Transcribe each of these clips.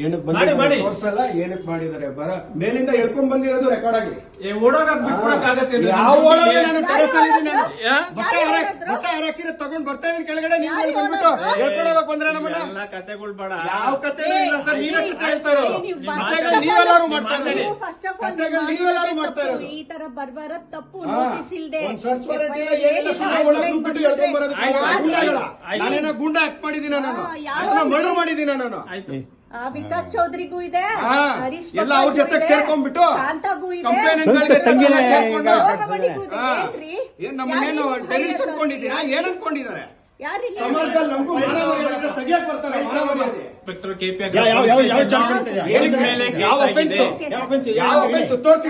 ಏನಕ್ಕೆ ಬಂದಿದ್ದಾರೆ ತೋರ್ಸಲ್ಲ, ಏನಕ್ಕೆ ಮಾಡಿದ್ದಾರೆ ಬರ ಮೇಲಿಂದ ಹೇಳ್ಕೊಂಡ್ ಬಂದಿರೋದು ರೆಕಾರ್ಡ್ ಆಗಲಿ. ಯಾವ ಓಡೋದು ನಾನು ಟೆರೆಸ್ ಅಲ್ಲಿ ಇದ್ದೀನಿ, ಬಟ್ಟೆ ಹಾಕಿರೋ ತಗೊಂಡ್ ಬರ್ತಾ ಇದೀನಿ ಕೆಳಗಡೆ. ನೀವು ಬಂದ್ಬಿಟ್ಟು ಹೇಳ್ಕೊಂಡು ಹೋಗಕ್ ಬಂದ್ರೆ ನಮ್ಮನ್ನ ಕತೆಗಳು ಬೇಡ. ಯಾವ ಕತೆ ಇಲ್ಲ ಸರ್, ನೀವೇ ಕತೆ ಹೇಳ್ತಾ ಇರೋದು. ನೀವೆಲ್ಲರೂ ಮಾಡ್ತಾ ಇರೋದು, ನೀವೆಲ್ಲರೂ ಮಾಡ್ತಾ ಇರೋದು. ಈ ತರ ಬರ್ಬಾರ ತಪ್ಪು ನೋಟಿಸ್ ಇಲ್ದೆ ನಾನೇನೋ ಗುಂಡ ಆಕ್ಟ್ ಮಾಡಿದೀನ, ನಾನು ಮರ್ಡರ್ ಮಾಡಿದೀನ ನಾನು. ವಿಕಾಸ್ ಚೌಧರಿಗೂ ಇದೆ, ಹರೀಶ್ ಎಲ್ಲ ಅವ್ರ ಜೊತೆಗೆ ಸೇರ್ಕೊಂಡ್ಬಿಟ್ಟು ಕಾಂತಾಗೂ ಇದೆ, ನಮ್ಮನ್ನೇನು ಟೆರರಿಸ್ಟ್ ಅನ್ಕೊಂಡಿದ್ದೀರಾ? ಏನ್ ಅನ್ಕೊಂಡಿದ್ದಾರೆ? ಸಮಾಜದಲ್ಲಿ ನಮಗೂ ಮಾನವರಿಯಾದ್ರೆ ತೆಗಿಯಕ್ ಬರ್ತಾರೆ. ಮಾನವರಿಯಾದೆ ತೋರಿಸಿ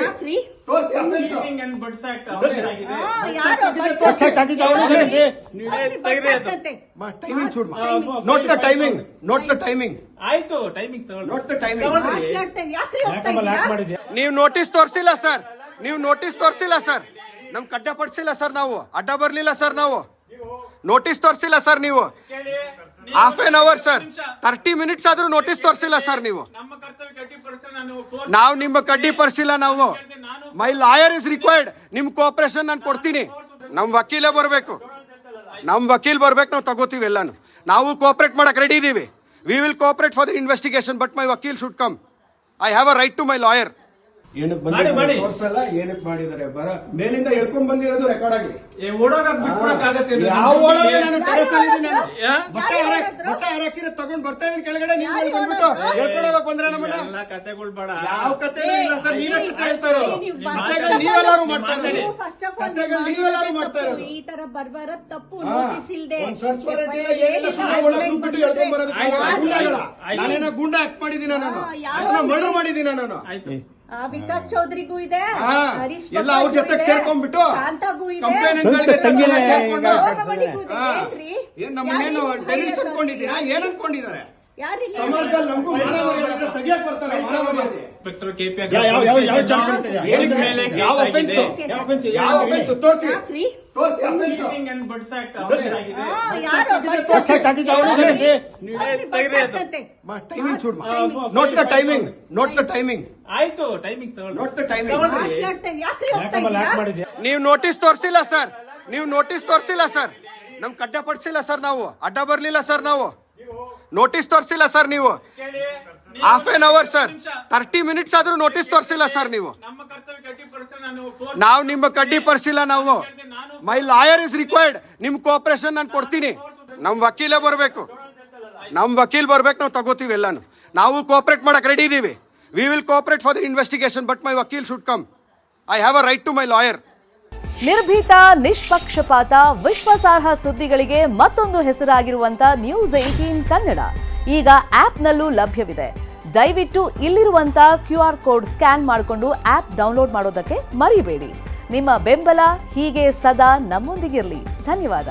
timing shoot note the timing, note the timing. ಆಯ್ತು, ಟೈಮಿಂಗ್ ನೋಟ್ ದ ಟೈಮಿಂಗ್. ನೀವು ನೋಟಿಸ್ ತೋರಿಸಿಲ್ಲ ಸರ್, ನೀವು ನೋಟಿಸ್ ತೋರಿಸಿಲ್ಲ ಸರ್, ನಮ್ ಕಡ್ಡ ಪಡಿಸಿಲ್ಲ ಸರ್, ನಾವು ಅಡ್ಡ ಬರ್ಲಿಲ್ಲ ಸರ್, ನಾವು ನೋಟಿಸ್ ತೋರಿಸಿಲ್ಲ ಸರ್. ನೀವು half an hour sir, 30 minutes ಆದ್ರೂ ನೋಟಿಸ್ ತೋರಿಸಿಲ್ಲ ಸರ್. ನೀವು ನಾವು ನಿಮ್ಮ ಕಡ್ಡಿ ಪಡಿಸಿಲ್ಲ. ನಾವು ಮೈ ಲಾಯರ್ ಇಸ್ ರಿಕ್ವೈರ್ಡ್. ನಿಮ್ ಕೋಆಪರೇಷನ್ ನಾನು ಕೊಡ್ತೀನಿ. ನಮ್ ವಕೀಲೇ ಬರ್ಬೇಕು, ನಮ್ ವಕೀಲ್ ಬರ್ಬೇಕು, ನಾವು ತಗೋತೀವಿ ಎಲ್ಲಾನು. ನಾವು ಕೋಆಪರೇಟ್ ಮಾಡಕ್ ರೆಡಿ ಇದೀವಿ. We will cooperate for the investigation, but my ವಕೀಲ್ should come. I have a right to my lawyer. ಏನಕ್ಕೆ ಬಂದಿದ್ದಾರೆ ತೋರ್ಸಲ್ಲ, ಏನಕ್ಕೆ ಮಾಡಿದ್ದಾರೆ ಬರ ಮೇಲಿಂದ ಹೇಳ್ಕೊಂಡ್ ಬಂದಿರೋದು ರೆಕಾರ್ಡ್ ಆಗಲಿ. ಯಾವ ಓಡೋದು ನಾನು ಟೆರೆಸ್ ಅಲ್ಲಿ ಇದ್ದೀನಿ, ಬಟ್ಟೆ ಹಾಕಿರೋ ತಗೊಂಡ್ ಬರ್ತಾ ಇದೀನಿ ಕೆಳಗಡೆ. ನೀವು ಬಂದ್ಬಿಟ್ಟು ಹೇಳ್ಕೊಂಡು ಹೋಗಕ್ ಬಂದ್ರೆ ನಮ್ಮನ್ನ ಕತೆಗಳು ಬೇಡ. ಯಾವ ಕತೆ ಇಲ್ಲ ಸರ್, ನೀವೇ ಕತೆ ಹೇಳ್ತಾ ಇರೋದು. ನೀವೆಲ್ಲರೂ ಮಾಡ್ತಾ ಇರೋದು, ನೀವೆಲ್ಲರೂ ಮಾಡ್ತಾ ಇರೋದು. ಈ ತರ ಬರ್ಬಾರ ತಪ್ಪು ನೋಟಿಸ್ ಇಲ್ದೆ ಹೇಳ್ಕೊಂಡ್ ಬರೋದು. ನಾನೇನೋ ಗುಂಡ ಆಕ್ಟ್ ಮಾಡಿದೀನ, ನಾನು ಮರ್ಡರ್ ಮಾಡಿದೀನ ನಾನು. ವಿಕಾಸ್ ಚೌಧರಿಗೂ ಇದೆ, ಹರೀಶ್ ಎಲ್ಲ ಅವ್ರ ಜೊತೆಗೆ ಸೇರ್ಕೊಂಡ್ಬಿಟ್ಟು ಕಾಂತಾಗೂ ಇದೆ, ನಮ್ಮನ್ನೇನು ಟೆರರಿಸ್ಟ್ ಅನ್ಕೊಂಡಿದ್ದೀರಾ? ಏನ್ ಅನ್ಕೊಂಡಿದ್ದಾರೆ? ಸಮಾಜದಲ್ಲಿ ನಮಗೂ ಮಾನವರಿಯಾದ್ರೆ ತೆಗಿಯಕ್ ಬರ್ತಾರೆ. ಮಾನವರಿಯಾದೆ ತೋರಿಸಿ timing shoot note the timing, note the timing. ಆಯ್ತು, ಟೈಮಿಂಗ್ ನೋಟ್ ದ ಟೈಮಿಂಗ್. ನೀವು ನೋಟಿಸ್ ತೋರಿಸಿಲ್ಲ ಸರ್, ನೀವು ನೋಟಿಸ್ ತೋರಿಸಿಲ್ಲ ಸರ್, ನಮ್ ಕಡ್ಡ ಪಡಿಸಿಲ್ಲ ಸರ್, ನಾವು ಅಡ್ಡ ಬರ್ಲಿಲ್ಲ ಸರ್, ನಾವು ನೋಟಿಸ್ ತೋರಿಸಿಲ್ಲ ಸರ್. ನೀವು half an hour sir, 30 minutes ಆದ್ರೂ ನೋಟಿಸ್ ತೋರಿಸಿಲ್ಲ ಸರ್. ನೀವು ನಾವು ನಿಮ್ಮ ಕಡ್ಡಿ ಪಡಿಸಿಲ್ಲ. ನಾವು ಮೈ ಲಾಯರ್ ಇಸ್ ರಿಕ್ವೈರ್ಡ್. ನಿಮ್ ಕೋಆಪರೇಷನ್ ನಾನು ಕೊಡ್ತೀನಿ. ನಮ್ ವಕೀಲೇ ಬರ್ಬೇಕು, ನಮ್ ವಕೀಲ್ ಬರ್ಬೇಕು, ನಾವು ತಗೋತೀವಿ ಎಲ್ಲಾನು. ನಾವು ಕೋಆಪರೇಟ್ ಮಾಡಕ್ ರೆಡಿ ಇದೀವಿ. We will cooperate for the investigation, but my ವಕೀಲ್ should come. I have a right to my lawyer. ನಿರ್ಭೀತ, ನಿಷ್ಪಕ್ಷಪಾತ, ವಿಶ್ವಾಸಾರ್ಹ ಸುದ್ದಿಗಳಿಗೆ ಮತ್ತೊಂದು ಹೆಸರಾಗಿರುವಂತ ನ್ಯೂಸ್ 18 ಕನ್ನಡ ಈಗ ಆಪ್ನಲ್ಲೂ ಲಭ್ಯವಿದೆ. ದಯವಿಟ್ಟು ಇಲ್ಲಿರುವಂತ QR ಕೋಡ್ ಸ್ಕ್ಯಾನ್ ಮಾಡಿಕೊಂಡು ಆಪ್ ಡೌನ್ಲೋಡ್ ಮಾಡೋದಕ್ಕೆ ಮರಿಬೇಡಿ. ನಿಮ್ಮ ಬೆಂಬಲ ಹೀಗೆ ಸದಾ ನಮ್ಮೊಂದಿಗಿರಲಿ. ಧನ್ಯವಾದ.